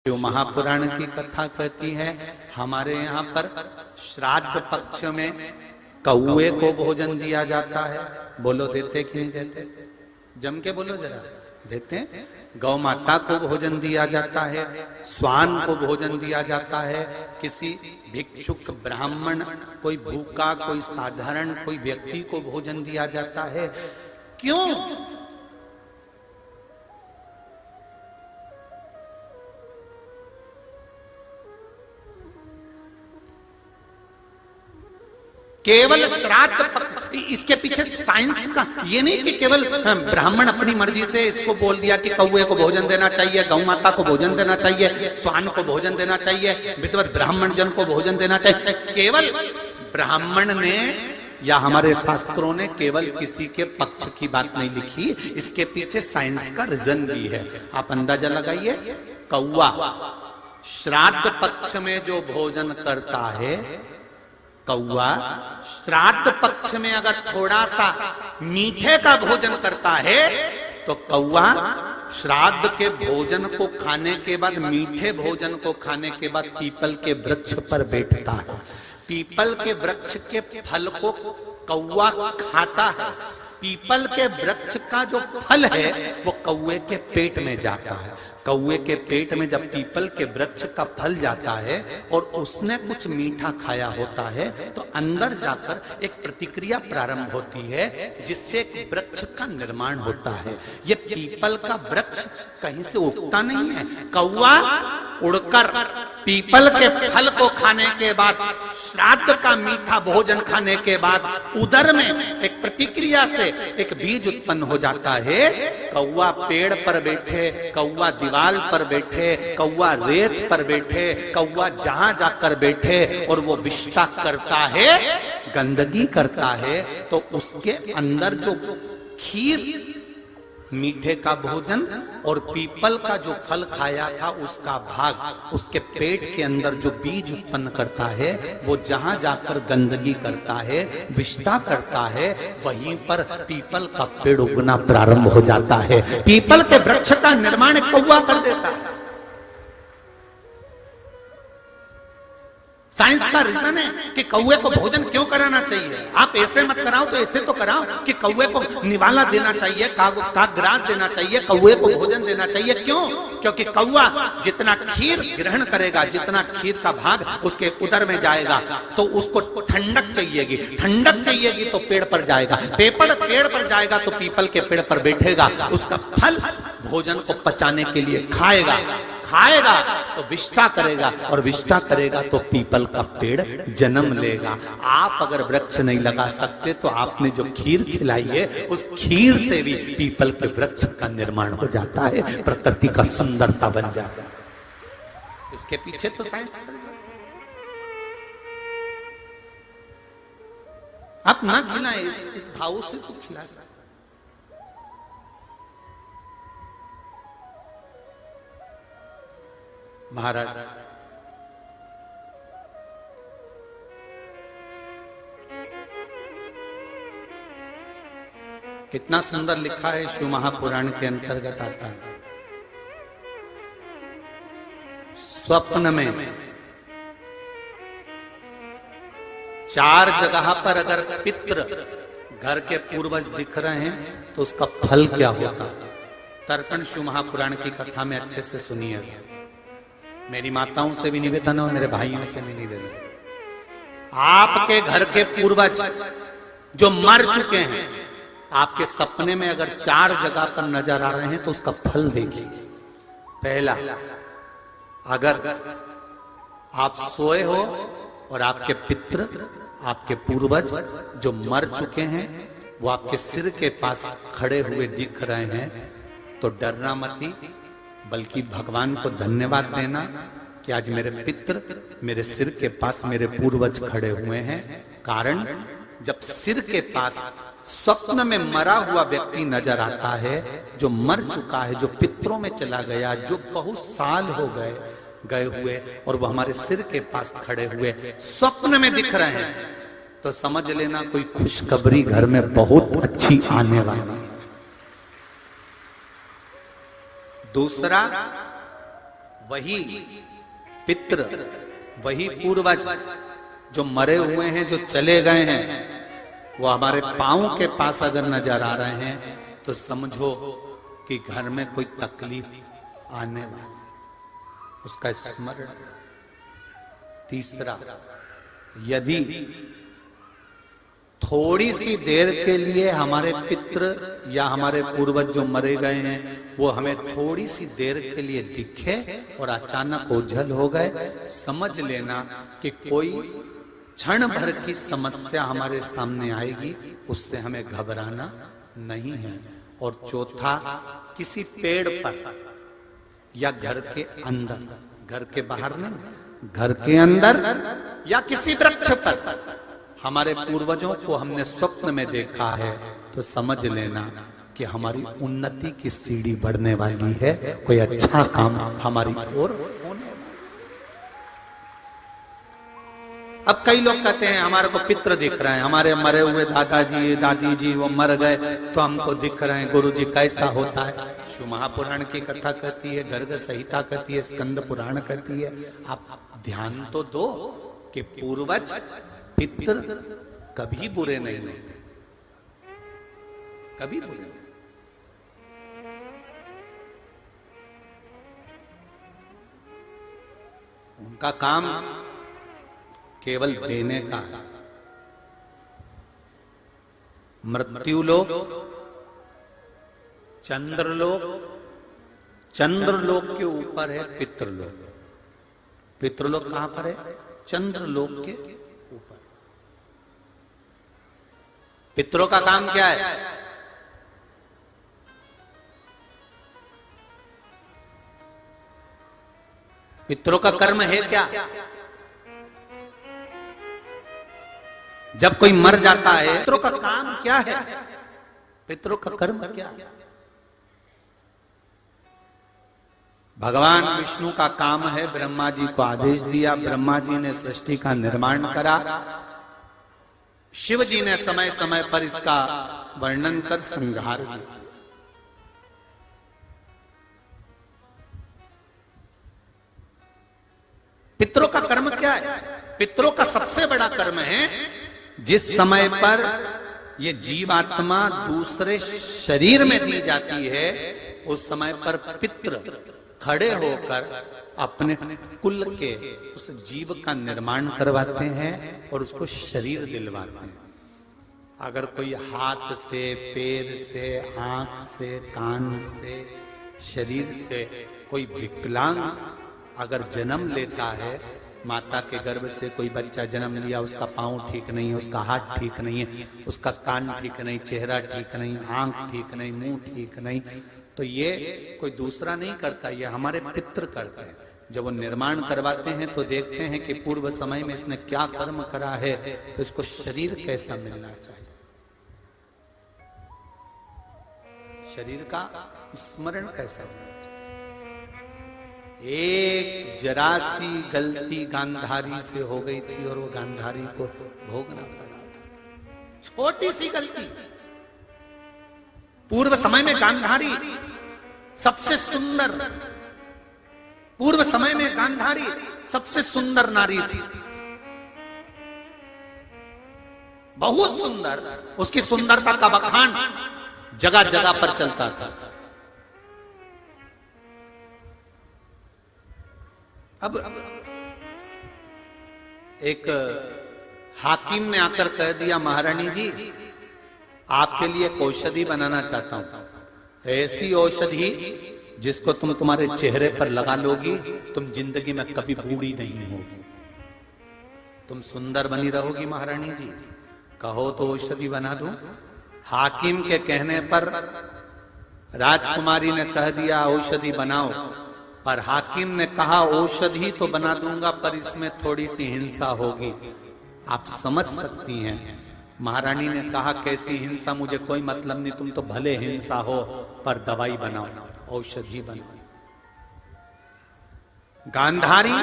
शिव महापुराण की कथा कहती है हमारे यहाँ पर श्राद्ध पक्ष में कौए को भोजन दिया जाता है। बोलो देते कि नहीं देते? जम के बोलो जरा। देते? गौ माता को भोजन दिया जाता है, स्वान को भोजन दिया जाता है, किसी भिक्षुक ब्राह्मण, कोई भूखा, कोई साधारण कोई व्यक्ति को भोजन दिया जाता है। क्यों? केवल श्राद्ध, इसके पीछे साइंस का ये नहीं कि केवल ब्राह्मण अपनी मर्जी से इसको बोल दिया कि कौए को भोजन देना चाहिए, गौ माता को भोजन देना चाहिए, स्वान को भोजन देना चाहिए, विद्वत ब्राह्मण जन को भोजन देना चाहिए। केवल ब्राह्मण ने या हमारे शास्त्रों ने केवल किसी के पक्ष की बात नहीं लिखी, इसके पीछे साइंस का रीजन भी है। आप अंदाजा लगाइए, कौआ श्राद्ध पक्ष में जो भोजन करता है, कौआ श्राद्ध पक्ष में अगर थोड़ा सा मीठे का भोजन करता है तो कौआ श्राद्ध के भोजन को खाने के बाद, मीठे भोजन को खाने के बाद पीपल के वृक्ष पर बैठता है। पीपल के वृक्ष के फल को कौआ खाता है। पीपल के वृक्ष का जो फल है वो कौए के पेट में जाता है। कौए के पेट में जब पीपल के वृक्ष का फल जाता है और उसने कुछ मीठा खाया होता है तो अंदर जाकर एक प्रतिक्रिया प्रारंभ होती है जिससे एक वृक्ष का निर्माण होता है। ये पीपल का वृक्ष कहीं से उगता नहीं है। कौआ उड़कर पीपल के फल को खाने के बाद, श्राद्ध का मीठा भोजन खाने के बाद उदर में एक प्रतिक्रिया से एक बीज उत्पन्न हो जाता है। कौआ पेड़ पर बैठे, कौआ दीवार पर बैठे, कौआ रेत पर बैठे, कौआ जहां जाकर बैठे और वो विष्ठा करता है, गंदगी करता है, तो उसके अंदर जो खीर, मीठे का भोजन और पीपल का जो फल खाया था उसका भाग उसके पेट के अंदर जो बीज उत्पन्न करता है वो जहां जाकर गंदगी करता है, विष्ठा करता है, वहीं पर पीपल का पेड़ उगना प्रारंभ हो जाता है। पीपल के वृक्ष का निर्माण कौआ कर देता है। साइंस का रीजन है कि कौए को भोजन क्यों कराना चाहिए। आप ऐसे मत कराओ तो ऐसे तो कराओ कि कौए को निवाला देना चाहिए, कागराज देना चाहिए, कौए को भोजन देना चाहिए। क्यों? क्योंकि कौआ जितना खीर ग्रहण करेगा, जितना खीर का भाग उसके उदर में जाएगा तो उसको ठंडक चाहिएगी, ठंडक चाहिएगी तो पेड़ पर जाएगा, पेड़ पर जाएगा तो पीपल के पेड़ पर बैठेगा, उसका फल भोजन को पचाने के लिए खाएगा तो विष्ठा करेगा और विष्ठा करेगा तो पीपल का पेड़ जन्म लेगा। आप अगर वृक्ष नहीं लगा सकते तो आपने जो खीर खिलाई है उस खीर से भी पीपल के वृक्ष का निर्माण हो जाता है, प्रकृति का सुंदरता बन जाता है। इसके पीछे तो साइंस। आप ना खिलाए, इस भाव से तो खिला सकते। महाराज कितना सुंदर लिखा है, शिव महापुराण के अंतर्गत आता है। स्वप्न में 4 जगह पर अगर पितृ घर के पूर्वज दिख रहे हैं तो उसका फल क्या होता है। तर्पण शिव महापुराण की कथा में अच्छे से सुनिएगा। मेरी माताओं से भी निवेदन और मेरे भाइयों से भी निवेदन, आपके घर के पूर्वज जो मर चुके हैं आपके सपने में अगर 4 जगह पर नजर आ रहे हैं तो उसका फल देखिए। पहला, अगर आप सोए हो और आपके पितृ, आपके पूर्वज जो मर चुके हैं वो आपके सिर के पास खड़े हुए दिख रहे हैं तो डरना मती, बल्कि भगवान को धन्यवाद देना कि आज मेरे पितृ मेरे सिर के पास, मेरे पूर्वज खड़े हुए हैं। कारण जब सिर के पास स्वप्न में मरा हुआ व्यक्ति नजर आता है, जो मर चुका है, जो पितरों में चला गया, जो बहुत साल हो गए हुए और वो हमारे सिर के पास खड़े हुए स्वप्न में दिख रहे हैं, तो समझ लेना कोई खुशखबरी घर में बहुत अच्छी आने वाली है। दूसरा, वही पितृ, वही पूर्वज जो मरे हुए हैं, जो चले गए हैं, वो हमारे पांव के पास अगर नजर आ रहे हैं तो समझो कि घर में कोई तकलीफ आने वाली, उसका स्मरण। तीसरा, यदि थोड़ी सी देर के लिए हमारे पितृ या हमारे पूर्वज जो मरे गए हैं वो हमें थोड़ी सी देर के लिए दिखे और अचानक ओझल हो गए, समझ लेना कि कोई क्षण भर की समस्या हमारे सामने आएगी, उससे हमें घबराना नहीं है। और चौथा, किसी पेड़ पर या घर के अंदर, घर के बाहर नहीं, घर के अंदर या किसी वृक्ष पर हमारे पूर्वजों को हमने स्वप्न में देखा है तो समझ लेना कि हमारी उन्नति की सीढ़ी बढ़ने वाली है, कोई अच्छा काम हमारी ओर होने। अब कई लोग कहते हैं हमारे को पितृ दिख रहे हैं, हमारे मरे हुए दादाजी दादी जी वो मर गए तो हमको दिख रहे हैं। गुरुजी कैसा होता है? शिव महापुराण की कथा कहती है, गर्ग संहिता कहती है, स्कंद पुराण कहती है। आप ध्यान तो दो कि पूर्वज पितृ कभी बुरे नहीं होते, कभी बुरे नहीं। उनका काम केवल देने का है। मृत्युलोक, चंद्रलोक, चंद्रलोक के ऊपर है पितृलोक। पितृलोक कहां पर है? चंद्रलोक के ऊपर। पितरों का काम क्या है? पितरों का कर्म है क्या? जब कोई मर जाता है पितरों का काम क्या है? पितरों का कर्म क्या है? भगवान विष्णु का काम है, ब्रह्मा जी को आदेश दिया, ब्रह्मा जी ने सृष्टि का निर्माण करा, शिव जी ने समय समय पर इसका वर्णन कर संहार किया। पितरों का कर्म क्या है? पितरों का सबसे बड़ा कर्म है, जिस समय पर ये जीवात्मा दूसरे शरीर में दी जाती है उस समय पर पितृ खड़े होकर अपने कुल के उस जीव का निर्माण करवाते हैं और उसको शरीर दिलवाते हैं। अगर कोई हाथ से, पैर से, आंख से, कान से, शरीर से कोई विकलांग अगर जन्म लेता है, माता के गर्भ से कोई बच्चा जन्म लिया, उसका पांव ठीक नहीं है, उसका हाथ ठीक नहीं है, उसका कान ठीक नहीं, चेहरा ठीक नहीं, आंख ठीक नहीं, मुंह ठीक नहीं, तो ये कोई दूसरा नहीं करता, ये हमारे पितृ करते हैं। जब वो निर्माण करवाते हैं तो देखते हैं कि पूर्व समय में इसने क्या कर्म करा है, तो इसको शरीर कैसा मिलना चाहिए, शरीर का स्मरण कैसा होना चाहिए। एक जरा सी गलती गांधारी से हो गई थी और वो गांधारी को भोगना पड़ा था, छोटी सी गलती। पूर्व समय में गांधारी सबसे सुंदर, पूर्व समय में गांधारी सबसे सुंदर नारी थी, बहुत सुंदर। उसकी सुंदरता का बखान जगह जगह पर चलता था। अब एक हाकिम ने आकर कह दिया, महारानी जी आपके लिए एक औषधि बनाना चाहता हूं, ऐसी औषधि जिसको तुम तुम्हारे चेहरे पर लगा लोगी, तुम जिंदगी में कभी बूढ़ी नहीं होगी, तुम सुंदर बनी रहोगी महारानी जी, कहो तो औषधि बना दूं। हाकिम के कहने पर राजकुमारी ने कह दिया औषधि बनाओ, पर हाकिम ने कहा औषधि तो बना दूंगा पर इसमें थोड़ी सी हिंसा होगी, आप समझ सकती हैं। महारानी ने कहा कैसी हिंसा, मुझे कोई मतलब नहीं, तुम तो भले हिंसा हो पर दवाई बनाओ, औषधि बनाओ। गांधारी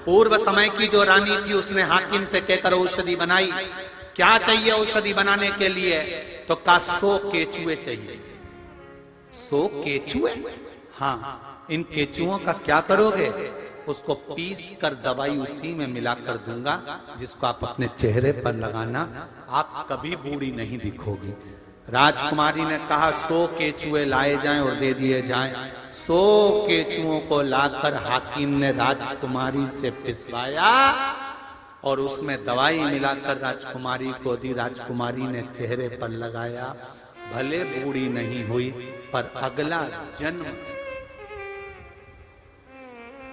पूर्व समय की जो रानी थी उसने हाकिम से कहकर औषधि बनाई। क्या चाहिए औषधि बनाने के लिए? तो कहा 100 केचुए चाहिए। 100 केचुए? हाँ, इन केचुओं का क्या करोगे? उसको पीस कर दवाई उसी में मिलाकर दूंगा, जिसको आप अपने चेहरे पर लगाना, आप कभी बूढ़ी नहीं दिखोगी। राजकुमारी ने कहा 100 केचुए लाए जाएं और दे दिए जाएं। 100 केचुओं को लाकर हाकिम ने राजकुमारी से पिसवाया और उसमें दवाई मिलाकर राजकुमारी को दी। राजकुमारी ने चेहरे पर लगाया, भले बूढ़ी नहीं हुई, पर अगला जन्म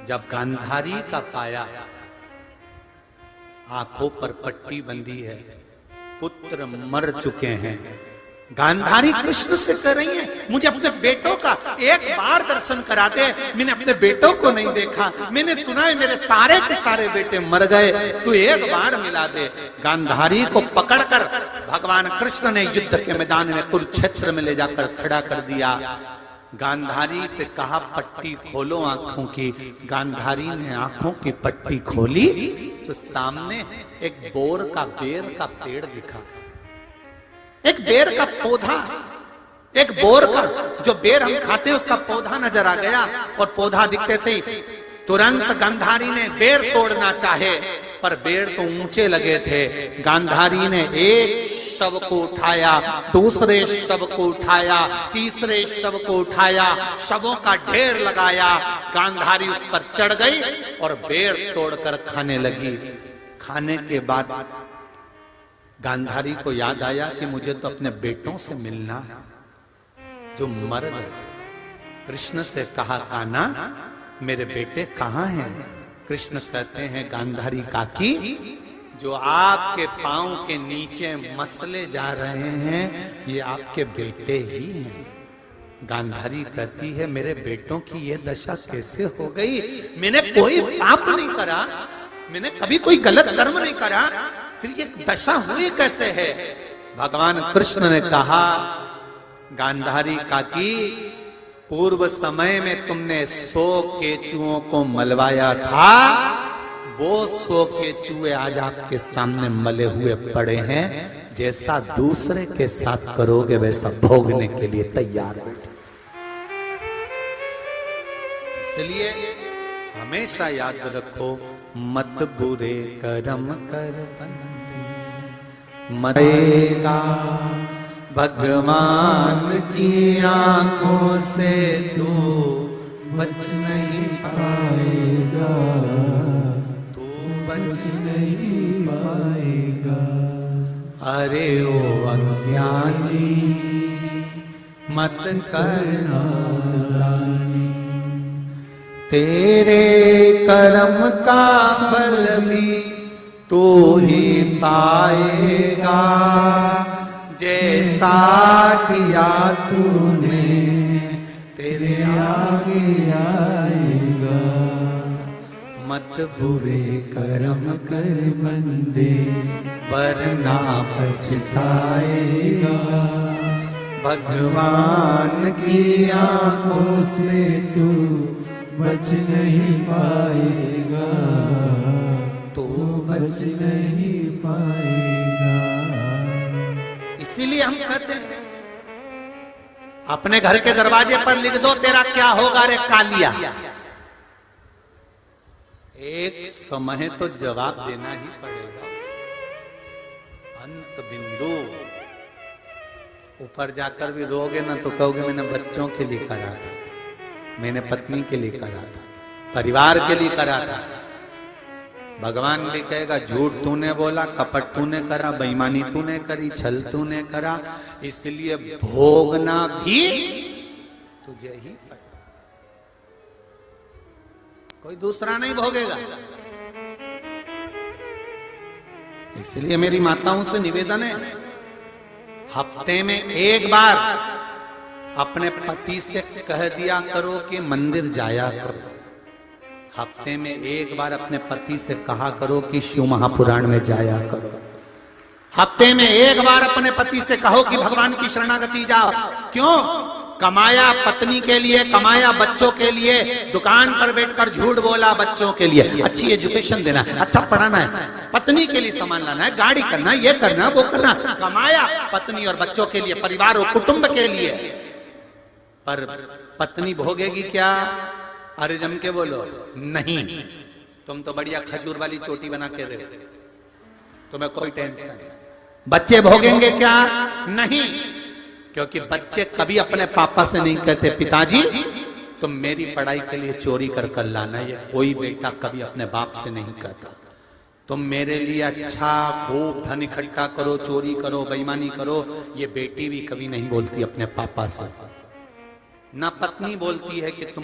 जब गांधारी का पाया, आंखों पर पट्टी बंधी है, पुत्र मर चुके हैं। गांधारी कृष्ण से कह रही है, मुझे अपने बेटों का एक बार दर्शन करा दे, मैंने अपने बेटों को नहीं देखा, मैंने सुना है मेरे सारे के सारे बेटे मर गए, तू एक बार मिला दे। गांधारी को पकड़कर भगवान कृष्ण ने युद्ध के मैदान में कुरुक्षेत्र में ले जाकर खड़ा कर दिया। गांधारी से कहा पट्टी खोलो आंखों की। गांधारी ने आंखों की पट्टी खोली तो सामने एक बोर का बेर का पेड़ दिखा, एक बेर का पौधा, एक बोर का जो बेर हम खाते हैं उसका पौधा नजर आ गया। और पौधा दिखते से ही तुरंत गांधारी ने बेर तोड़ना चाहे, पर बेर तो ऊंचे लगे थे। गांधारी ने एक शव को उठाया, दूसरे शव को उठाया, तीसरे शव को उठाया, शवों का ढेर लगाया। गांधारी उस पर चढ़ गई और बेर तोड़कर खाने लगी। खाने के बाद गांधारी को याद आया कि मुझे तो अपने बेटों से मिलना है जो मर गए। कृष्ण से कहा, कान्हा मेरे बेटे कहाँ हैं? कृष्ण कहते हैं, गांधारी काकी, जो आपके पांव के नीचे मसले जा रहे हैं ये आपके बेटे ही हैं। गांधारी कहती है, मेरे बेटों की ये दशा कैसे हो गई? मैंने कोई पाप नहीं करा, मैंने कभी कोई गलत कर्म नहीं करा, फिर ये दशा हुई कैसे है? भगवान कृष्ण ने कहा, गांधारी काकी, पूर्व समय में तुमने 100 केचुओं को मलवाया था, वो 100 केचुए आज आपके सामने मले हुए पड़े हैं। जैसा दूसरे के साथ करोगे वैसा भोगने के लिए तैयार हो। इसलिए हमेशा याद रखो, मत बुरे कर्म कर बंदे मरेगा, भगवान की आंखों से तू बच नहीं पाएगा, तू बच नहीं पाएगा। अरे ओ अज्ञानी मत करना दानी, तेरे कर्म का फल भी तू ही पाएगा। जैसा किया तूने तेरे आगे आएगा। मत बुरे कर्म कर बंदे वरना पछताएगा, भगवान की आंखों से तू बच नहीं पाएगा, तू बच नहीं पाएगा। इसीलिए हम कहते हैं, अपने घर के दरवाजे पर लिख दो, तेरा क्या होगा रे कालिया। एक समय तो जवाब देना ही पड़ेगा उसको। अंत बिंदु। ऊपर जाकर भी रोगे ना तो कहोगे मैंने बच्चों के लिए करा था, मैंने पत्नी के लिए करा था, परिवार के लिए करा था। भगवान भी कहेगा, झूठ तूने बोला, कपट तूने करा, बेईमानी तूने करी, छल तूने करा, इसलिए भोगना भी तुझे ही पड़ेगा, कोई दूसरा नहीं भोगेगा। इसलिए मेरी माताओं से निवेदन है, हफ्ते में एक बार अपने पति से कह दिया करो कि मंदिर जाया करो। हफ्ते में एक बार अपने पति से कहा करो कि शिव महापुराण में जाया करो। हफ्ते में एक बार अपने पति से कहो कि भगवान की शरणागति जाओ। क्यों? कमाया पत्नी के लिए, कमाया बच्चों के लिए, दुकान पर बैठकर झूठ बोला बच्चों के लिए, अच्छी एजुकेशन देना, अच्छा पढ़ाना है, पत्नी के लिए सामान लाना है, गाड़ी करना, ये करना, वो करना, कमाया पत्नी और बच्चों के लिए, परिवार और कुटुंब के लिए। पर पत्नी भोगेगी क्या? अरे जम के बोलो, नहीं, तुम तो बढ़िया खजूर वाली चोटी बना के रहे, तुम्हें कोई टेंशन नहीं। बच्चे भोगेंगे क्या? नहीं, क्योंकि बच्चे कभी अपने पापा से नहीं कहते पिताजी तुम मेरी पढ़ाई के लिए चोरी कर कर लाना। ये कोई बेटा कभी अपने बाप से नहीं कहता तुम मेरे लिए अच्छा खूब धन इकट्ठा करो, चोरी करो, बेईमानी करो। ये बेटी भी कभी नहीं बोलती अपने पापा से, ना पत्नी बोलती है कि तुम